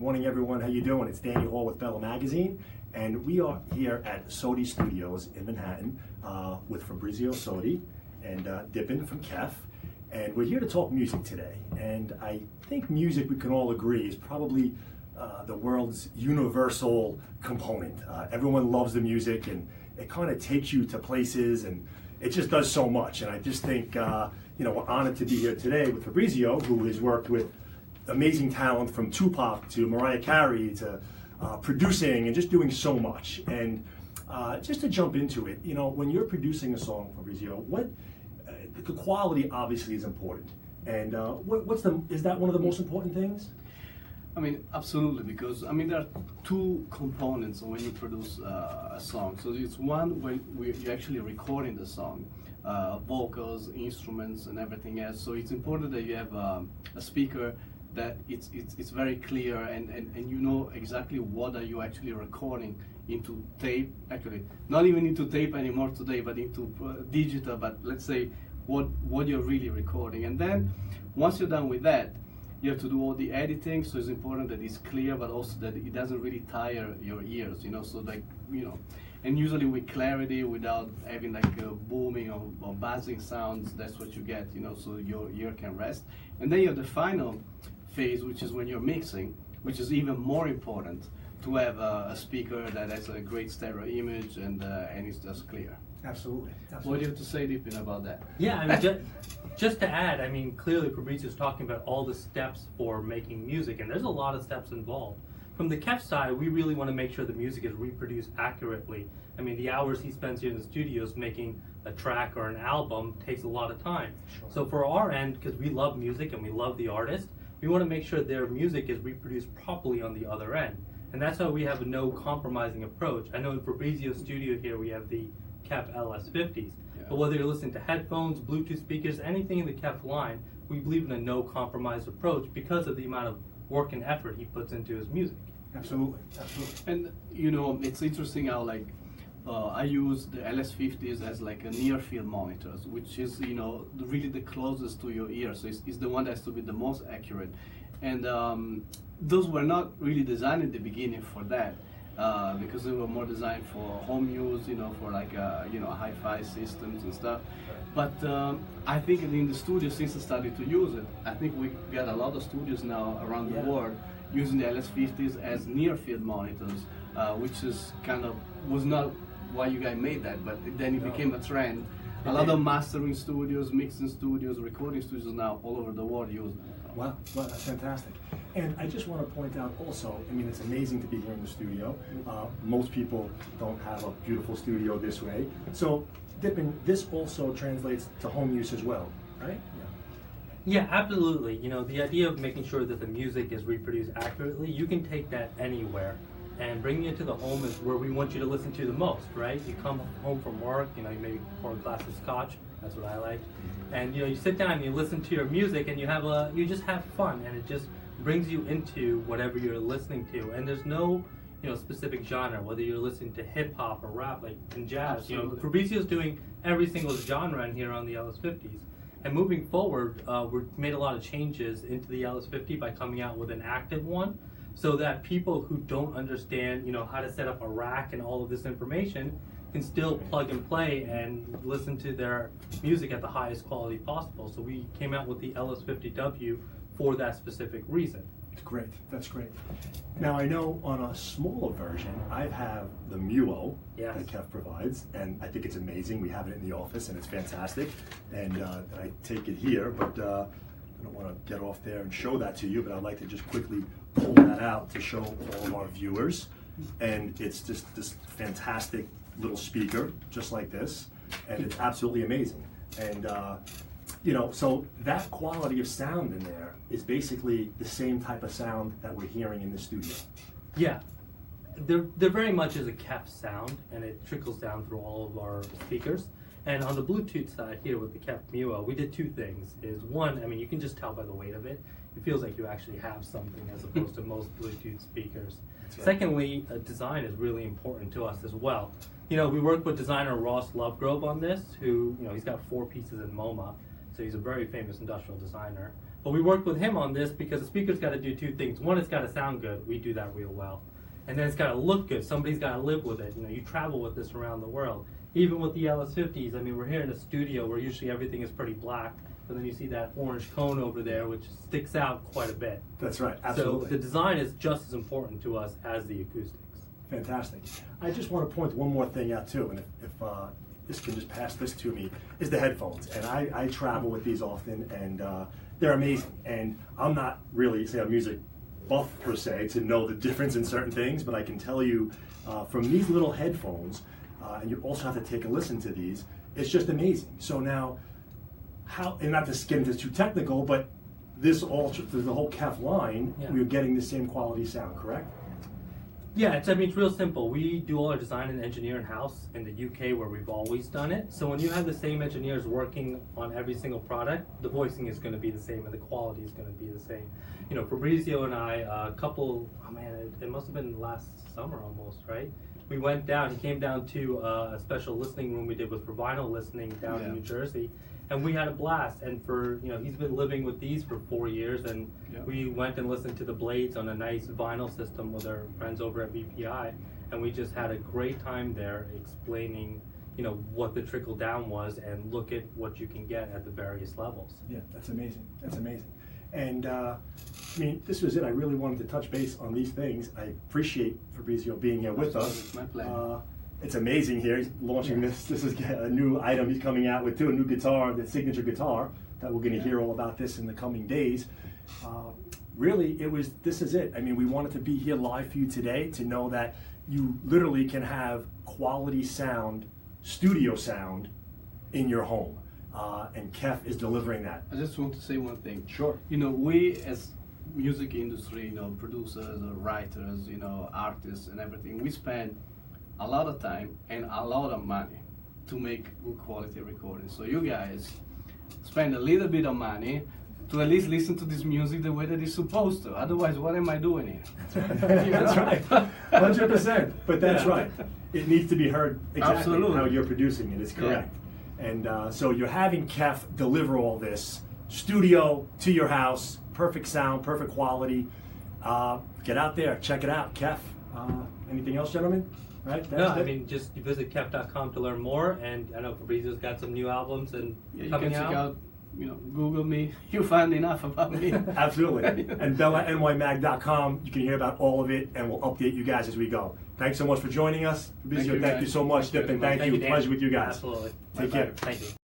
Morning, everyone. How you doing? It's Danny Hall with Bella Magazine, and we are here at Sotti Studios in Manhattan with Frabrizio Sotti and Dipin from KEF, and we're here to talk music today. And I think music, we can all agree, is probably the world's universal component. Everyone loves the music, and it kind of takes you to places, and it just does so much. And I just think we're honored to be here today with Frabrizio, who has worked with amazing talent from Tupac to Mariah Carey to producing and just doing so much. And just to jump into it, when you're producing a song, Frabrizio, the quality obviously is important. And is that one of the most important things? I mean, absolutely, because there are two components when you produce a song. So it's one when you're actually recording the song, vocals, instruments, and everything else. So it's important that you have a speaker that it's very clear and you know exactly what are you actually recording into tape, actually not even into tape anymore today, but into digital, but let's say what you're really recording. And then once you're done with that, you have to do all the editing, so it's important that it's clear, but also that it doesn't really tire your ears, so and usually with clarity, without having like booming or buzzing sounds, that's what you get, so your ear can rest. And then you have the final phase, which is when you're mixing, which is even more important, to have a speaker that has a great stereo image and it's just clear. Absolutely. What do you have to say, Dipin, about that? Yeah, just to add, clearly Fabrizio's talking about all the steps for making music, and there's a lot of steps involved. From the KEF side, we really want to make sure the music is reproduced accurately. The hours he spends here in the studios making a track or an album takes a lot of time. Sure. So for our end, because we love music and we love the artist, we want to make sure their music is reproduced properly on the other end. And that's why we have a no compromising approach. I know in Fabrizio's studio here we have the KEF LS50s. Yeah. But whether you're listening to headphones, Bluetooth speakers, anything in the KEF line, we believe in a no compromise approach because of the amount of work and effort he puts into his music. Absolutely, absolutely. And it's interesting how I use the LS50s as like a near field monitors, which is really the closest to your ear. So it's the one that has to be the most accurate. And those were not really designed in the beginning for that, because they were more designed for home use, for like hi-fi systems and stuff. But I think in the studio, since I started to use it, I think we got a lot of studios now around the world using the LS50s as near field monitors, which is was not why you guys made that, but then it became a trend. A lot of mastering studios, mixing studios, recording studios now all over the world use them. Wow, that's fantastic. And I just want to point out also, it's amazing to be here in the studio. Most people don't have a beautiful studio this way. So, Dipin, this also translates to home use as well, right? Yeah, absolutely. The idea of making sure that the music is reproduced accurately, you can take that anywhere. And bringing it to the home is where we want you to listen to the most, right? You come home from work, you maybe pour a glass of scotch, that's what I like. And you sit down and you listen to your music and you just have fun, and it just brings you into whatever you're listening to. And there's no specific genre, whether you're listening to hip hop or rap, like in jazz. Fabrizio's doing every single genre in here on the LS50s. And moving forward, we've made a lot of changes into the LS50 by coming out with an active one, so that people who don't understand, how to set up a rack and all of this information can still plug and play and listen to their music at the highest quality possible. So we came out with the LS50W for that specific reason. It's great. That's great. Now I know on a smaller version, I have the Muo that KEF provides, and I think it's amazing. We have it in the office, and it's fantastic. And I take it here, but I don't want to get off there and show that to you, but I'd like to just quickly pull that out to show all of our viewers. And it's just this fantastic little speaker, just like this, and it's absolutely amazing. And so that quality of sound in there is basically the same type of sound that we're hearing in the studio. Yeah, there very much is a KEF sound, and it trickles down through all of our speakers. And on the Bluetooth side here with the KEF Muo, we did two things. Is one, you can just tell by the weight of it. It feels like you actually have something as opposed to most Bluetooth speakers. Right. Secondly, design is really important to us as well. We work with designer Ross Lovegrove on this, who, he's got 4 pieces in MoMA, so he's a very famous industrial designer. But we worked with him on this because the speaker's got to do two things. One, it's got to sound good. We do that real well. And then it's got to look good. Somebody's got to live with it. You know, you travel with this around the world. Even with the LS50s, I mean, we're here in a studio where usually everything is pretty black, but then you see that orange cone over there, which sticks out quite a bit. That's right, absolutely. So the design is just as important to us as the acoustics. Fantastic. I just want to point one more thing out too, and if this can just pass this to me, is the headphones. And I travel with these often, and they're amazing. And I'm not really, say, a music buff per se to know the difference in certain things, but I can tell you from these little headphones, and you also have to take a listen to these, it's just amazing. So now, how, and not to get into too technical, but this all, the whole KEF line, we're getting the same quality sound, correct? Yeah, I mean, it's real simple. We do all our design and engineer in-house in the UK where we've always done it. So when you have the same engineers working on every single product, the voicing is going to be the same and the quality is going to be the same. You know, Frabrizio and I, it must have been last summer almost, right? We went down, he came down to a special listening room we did with for vinyl listening down in New Jersey. And we had a blast, and he's been living with these for 4 years, and we went and listened to the Blades on a nice vinyl system with our friends over at VPI, and we just had a great time there explaining, what the trickle down was, and look at what you can get at the various levels. Yeah, that's amazing. That's amazing. And I mean, this was it. I really wanted to touch base on these things. I appreciate Frabrizio being here with us. It's my pleasure. It's amazing here. He's launching this. This is a new item he's coming out with too, a new guitar, the signature guitar that we're going to hear all about this in the coming days. Really, this is it. I mean, we wanted to be here live for you today to know that you literally can have quality sound, studio sound in your home. And KEF is delivering that. I just want to say one thing. Sure. We as music industry, producers or writers, artists and everything, we spend a lot of time and a lot of money to make good quality recordings. So you guys spend a little bit of money to at least listen to this music the way that it's supposed to. Otherwise, what am I doing here? That's right, 100%. But that's right. It needs to be heard exactly how you're producing it. It's correct. And so you're having KEF deliver all this studio to your house, perfect sound, perfect quality. Get out there, check it out, KEF. Anything else, gentlemen? Right? I mean, just visit KEF.com to learn more, and I know Fabrizio's got some new albums and you coming can check out. Google me. You find enough about me. Absolutely. And BellaNYMag.com. You can hear about all of it, and we'll update you guys as we go. Thanks so much for joining us. Fabrizio, thank you so much. Dipin, thank you. Pleasure with you guys. Absolutely. Take care. Thank you.